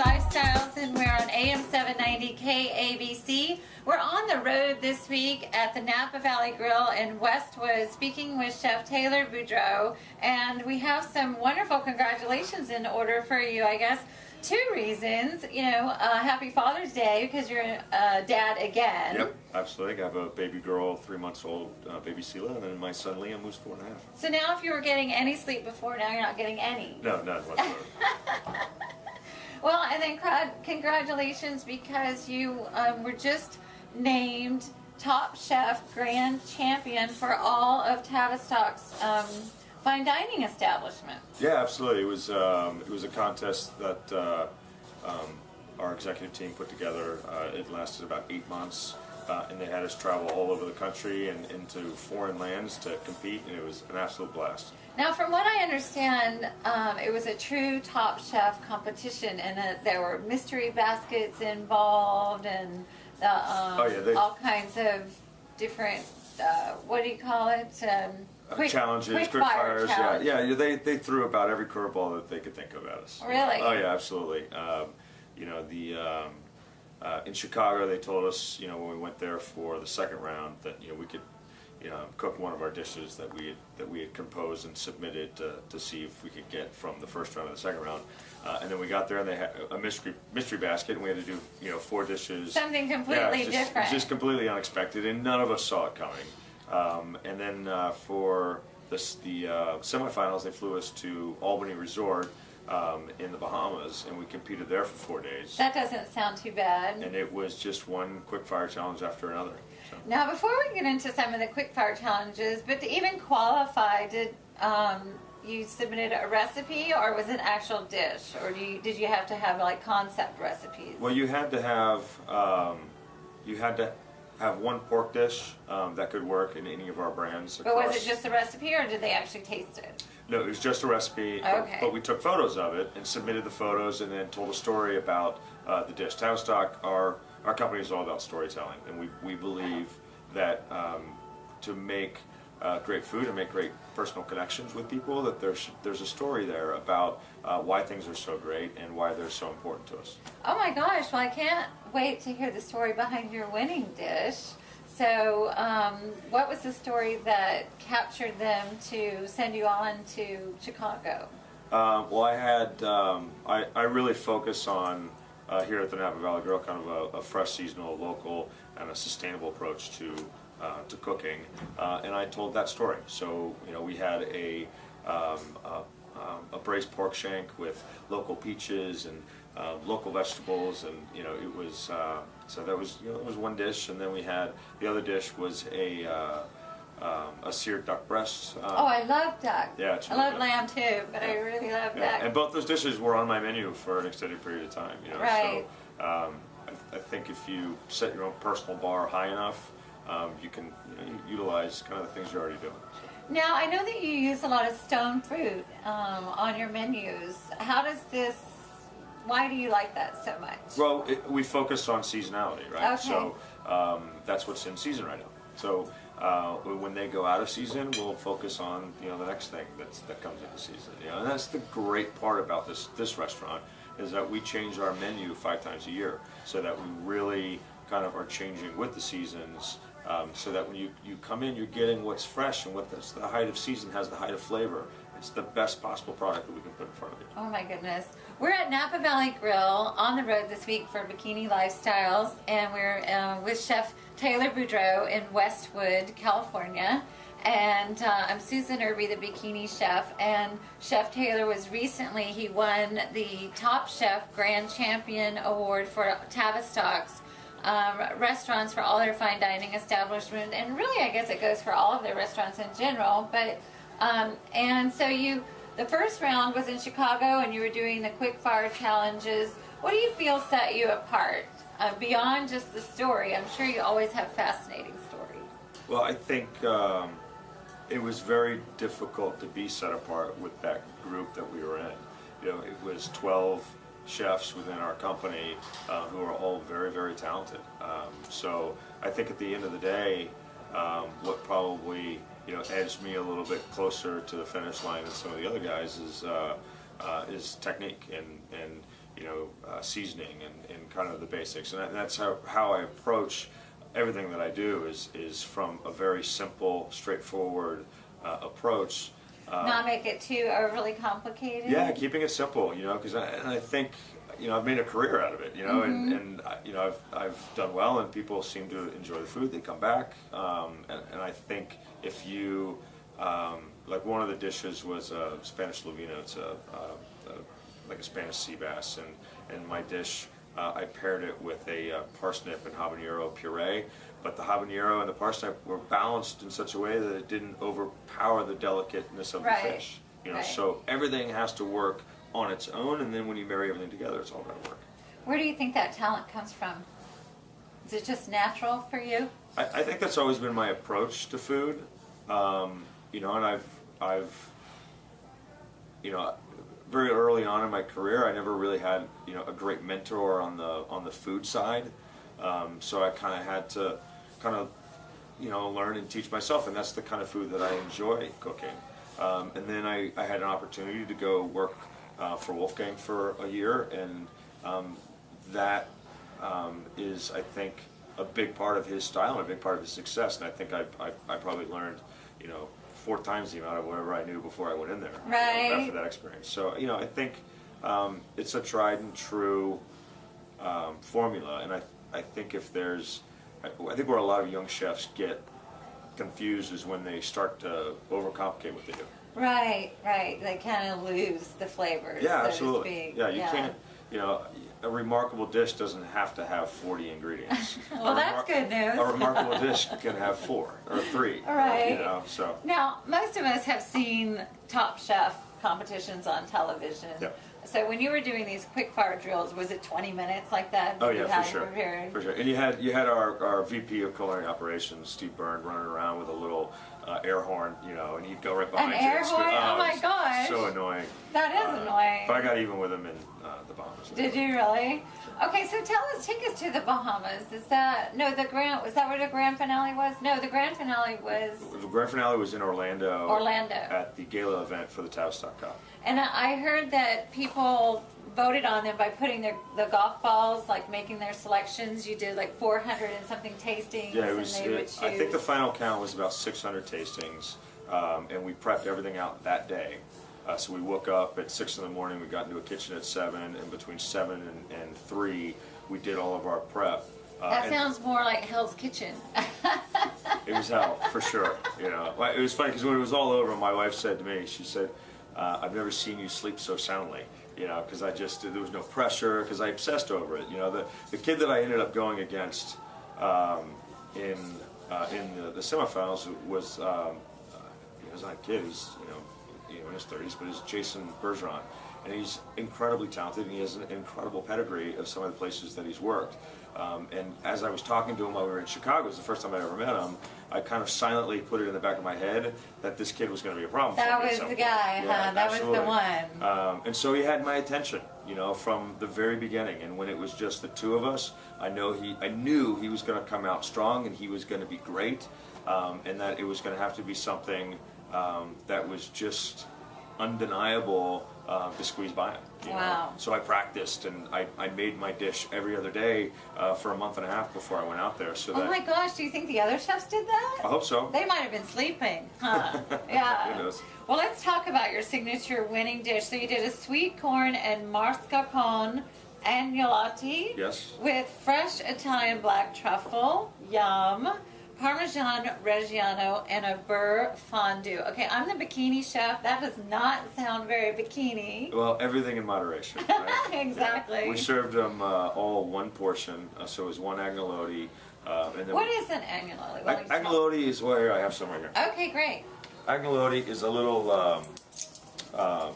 Lifestyles, and we're on AM 790 KABC. We're on the road this week at the Napa Valley Grille in Westwood, speaking with Chef Taylor Boudreaux, and we have some wonderful congratulations in order for you, I guess. Two reasons, happy Father's Day because you're a dad again. Yep, absolutely. I have a baby girl, 3 months old, baby Sela, and then my son Liam, who's 4.5. So now if you were getting any sleep before, now you're not getting any. No, none whatsoever. Well, and then congratulations because you were just named Top Chef Grand Champion for all of Tavistock's fine dining establishment. Yeah, absolutely. It was a contest that our executive team put together. It lasted about 8 months, and they had us travel all over the country and into foreign lands to compete, and it was an absolute blast. Now, from what I understand, it was a true Top Chef competition, and there were mystery baskets involved, and all kinds of different, what do you call it? Challenges, quick fires. Yeah. They threw about every curveball that they could think of at us. Really? Oh yeah, absolutely. In Chicago, they told us, when we went there for the second round, that we could, cook one of our dishes that we had composed and submitted to see if we could get from the first round to the second round. And then we got there and they had a mystery basket, and we had to do 4 dishes. Something completely different. Just completely unexpected, and none of us saw it coming. And then for the semifinals, they flew us to Albany Resort in the Bahamas, and we competed there for 4 days. That doesn't sound too bad. And it was just one quick fire challenge after another. So. Now, before we get into some of the quick fire challenges, but to even qualify, did you submitted a recipe, or was it an actual dish, or did you have to have like concept recipes? Well, you had to have one pork dish that could work in any of our brands. But was it just a recipe, or did they actually taste it? No, it was just a recipe, okay. But we took photos of it and submitted the photos and then told a story about the dish. Tavistock, our company is all about storytelling, and we believe that to make great food and make great personal connections with people, that there's a story there about why things are so great and why they're so important to us. Oh my gosh, well I can't wait to hear the story behind your winning dish. So what was the story that captured them to send you on to Chicago? Well, I really focus on here at the Napa Valley Grille kind of a fresh, seasonal, local, and a sustainable approach to cooking, and I told that story. So we had a braised pork shank with local peaches and local vegetables, and it was so that was it was one dish, and then we had the other dish was a seared duck breast. Oh, I love duck. Yeah, it's I love lamb too, but I really love duck. And both those dishes were on my menu for an extended period of time. Right. So I think if you set your own personal bar high enough, you can utilize kind of the things you're already doing. So. Now, I know that you use a lot of stone fruit on your menus. Why do you like that so much? Well, we focus on seasonality, right? Okay. So that's what's in season right now. So when they go out of season, we'll focus on the next thing that comes into season. And that's the great part about this restaurant, is that we change our menu 5 times a year, so that we really kind of are changing with the seasons, so that when you come in, you're getting what's fresh, and what's the height of season has the height of flavor. It's the best possible product that we can put in front of you. Oh my goodness. We're at Napa Valley Grille on the road this week for Bikini Lifestyles, and we're with Chef Taylor Boudreaux in Westwood, California. And I'm Susan Irby, the Bikini Chef, and Chef Taylor he won the Top Chef Grand Champion Award for Tavistock's restaurants for all their fine dining establishment, and really I guess it goes for all of their restaurants in general. But and so the first round was in Chicago, and you were doing the quick fire challenges. What do you feel set you apart beyond just the story? I'm sure you always have fascinating stories. Well, I think it was very difficult to be set apart with that group that we were in. It was 12 chefs within our company who are all very, very talented. So I think at the end of the day, what probably edged me a little bit closer to the finish line than some of the other guys is technique, and seasoning and kind of the basics, and that's how I approach everything that I do is from a very simple, straightforward approach. Not make it too overly complicated. Yeah, keeping it simple, because I think, I've made a career out of it, and I've done well, and people seem to enjoy the food. They come back, and I think if you, like one of the dishes was Spanish lobina. It's like a Spanish sea bass, and my dish, I paired it with a parsnip and habanero puree, but the habanero and the parsnip were balanced in such a way that it didn't overpower the delicateness of the fish. So everything has to work on its own, and then when you marry everything together, it's all going to work. Where do you think that talent comes from? Is it just natural for you? I think that's always been my approach to food, and I've very early on in my career, I never really had a great mentor on the food side, so I kind of had to learn and teach myself, and that's the kind of food that I enjoy cooking. And then I had an opportunity to go work for Wolfgang for a year, and that is, I think, a big part of his style and a big part of his success. And I think I probably learned 4 times the amount of whatever I knew before I went in there. Right. After that experience. So I think it's a tried and true formula, and I think I think where a lot of young chefs get confused is when they start to overcomplicate what they do. Right. They kind of lose the flavors. Yeah, so absolutely. To speak. Yeah, you can't. A remarkable dish doesn't have to have 40 ingredients. Well, that's good news. A remarkable dish can have 4 or 3. Right. So. Now, most of us have seen Top Chef competitions on television. Yep. So when you were doing these quick fire drills, was it 20 minutes like that? Oh yeah, for sure. Prepared? For sure. And you had our VP of culinary operations, Steve Byrne, running around with a little air horn, and he'd go right behind An you. air horn? Oh my gosh. So annoying. That is annoying. But I got even with him in the Bahamas. Did you really? Okay, so take us to the Bahamas. Was that where the grand finale was? No, the grand finale was... The grand finale was in Orlando. Orlando. At the gala event for the Tavistock Cup. And I heard that people voted on them by putting the golf balls, like making their selections. You did like 400 and something tastings. Yeah, it was. And they would choose. I think the final count was about 600 tastings, and we prepped everything out that day. So we woke up at 6 in the morning. We got into a kitchen at 7, and between 7 and 3, we did all of our prep. That sounds more like Hell's Kitchen. It was hell for sure. It was funny because when it was all over, my wife said to me, she said, "I've never seen you sleep so soundly." Because there was no pressure, because I obsessed over it. The kid that I ended up going against in the semifinals was he was not a kid. He's in his 30s, but he's Jason Bergeron, and he's incredibly talented, and he has an incredible pedigree of some of the places that he's worked. And as I was talking to him while we were in Chicago, it was the first time I ever met him, I kind of silently put it in the back of my head that this kid was going to be a problem for me. That was the guy, huh? That was the one. And so he had my attention, from the very beginning. And when it was just the two of us, I knew he was going to come out strong, and he was going to be great, and that it was going to have to be something that was just undeniable to squeeze by him. Wow. So I practiced, and I made my dish every other day for a month and a half before I went out there. So oh my gosh, do you think the other chefs did that? I hope so. They might have been sleeping, huh? Yeah. Who knows? Well, let's talk about your signature winning dish. So you did a sweet corn and mascarpone agnolotti. Yes. With fresh Italian black truffle. Yum. Parmesan Reggiano, and a beurre fondue. Okay, I'm the bikini chef. That does not sound very bikini. Well, everything in moderation, right? Exactly. Yeah. We served them all one portion, so it was one agnolotti. And then what is an agnolotti? Agnolotti is, well, here, I have some right here. Okay, great. Agnolotti is a little,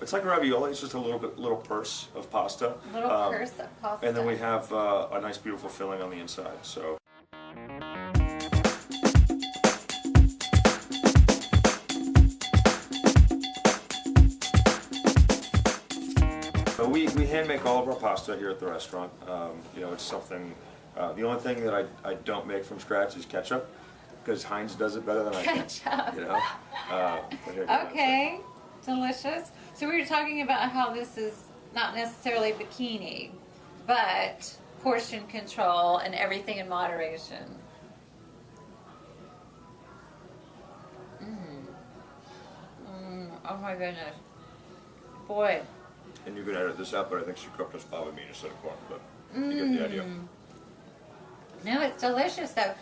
it's like a ravioli. It's just a little purse of pasta. A little purse of pasta. And then we have a nice, beautiful filling on the inside. So. We hand make all of our pasta here at the restaurant. It's something. The only thing that I don't make from scratch is ketchup, because Heinz does it better than I can. Ketchup. Okay, delicious. So we were talking about how this is not necessarily bikini, but portion control and everything in moderation. Oh my goodness. Boy. And you can edit this out, but I think she cooked us fava bean instead of corn, but you get the idea. No, it's delicious though.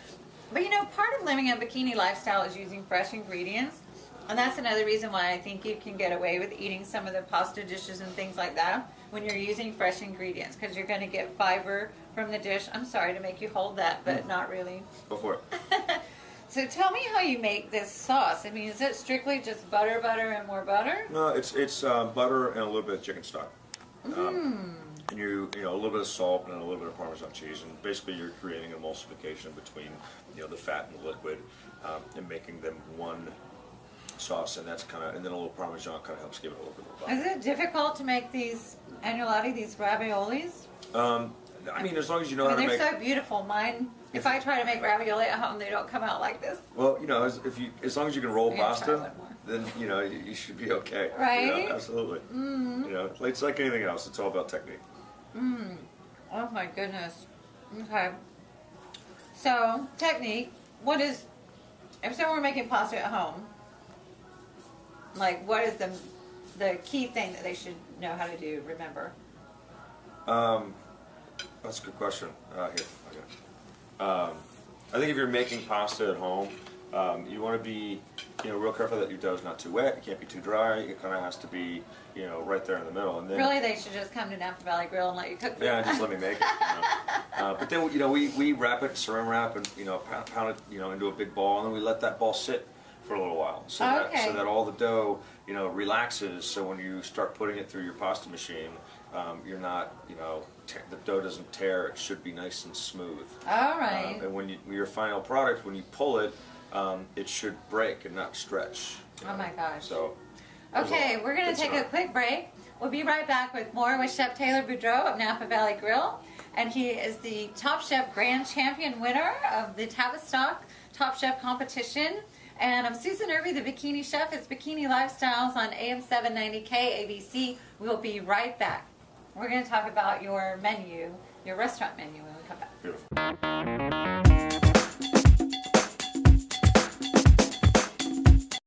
But you know, part of living a bikini lifestyle is using fresh ingredients. And that's another reason why I think you can get away with eating some of the pasta dishes and things like that when you're using fresh ingredients, because you're going to get fiber from the dish. I'm sorry to make you hold that, but not really. Go for it. So tell me how you make this sauce. I mean, is it strictly just butter, and more butter? No, it's butter and a little bit of chicken stock. And you know, a little bit of salt and a little bit of Parmesan cheese, and basically you're creating emulsification between, you know, the fat and the liquid, and making them one sauce, and that's kind of, and then a little Parmesan kind of helps give it a little bit of bite. Is it difficult to make these annulati, these raviolis? I mean, as long as you know how to They're make. so beautiful. Mine, if I try to make ravioli at home, they don't come out like this. Well, you know, as long as you can roll I'm gonna try pasta, one more. then you know you should be okay. Right? You know, absolutely. You know, it's like anything else. It's all about technique. Oh my goodness. Okay. So, technique. What is, if someone were making pasta at home, like what is the key thing that they should know how to do, remember? That's a good question. Here, I think if you're making pasta at home, you want to be, you know, real careful that your dough's not too wet. It can't be too dry. It kind of has to be, you know, right there in the middle. And then Really, they should just come to Napa Valley Grille and let you cook for yeah, them. just let me make it. You know. But then, you know, we wrap it, saran wrap, and you know, pound it, you know, into a big ball, and then we let that ball sit for a little while, so that all the dough, you know, relaxes. So when you start putting it through your pasta machine, you're not, you know, the dough doesn't tear. It should be nice and smooth. All right. And when your final product, when you pull it, it should break and not stretch. Oh my gosh. So. Okay, we're going to take a quick break. We'll be right back with more with Chef Taylor Boudreaux of Napa Valley Grille. And he is the Top Chef Grand Champion winner of the Tavistock Top Chef competition. And I'm Susan Irby, the Bikini Chef. It's Bikini Lifestyles on AM 790K ABC. We'll be right back. We're going to talk about your menu, your restaurant menu when we come back. Beautiful.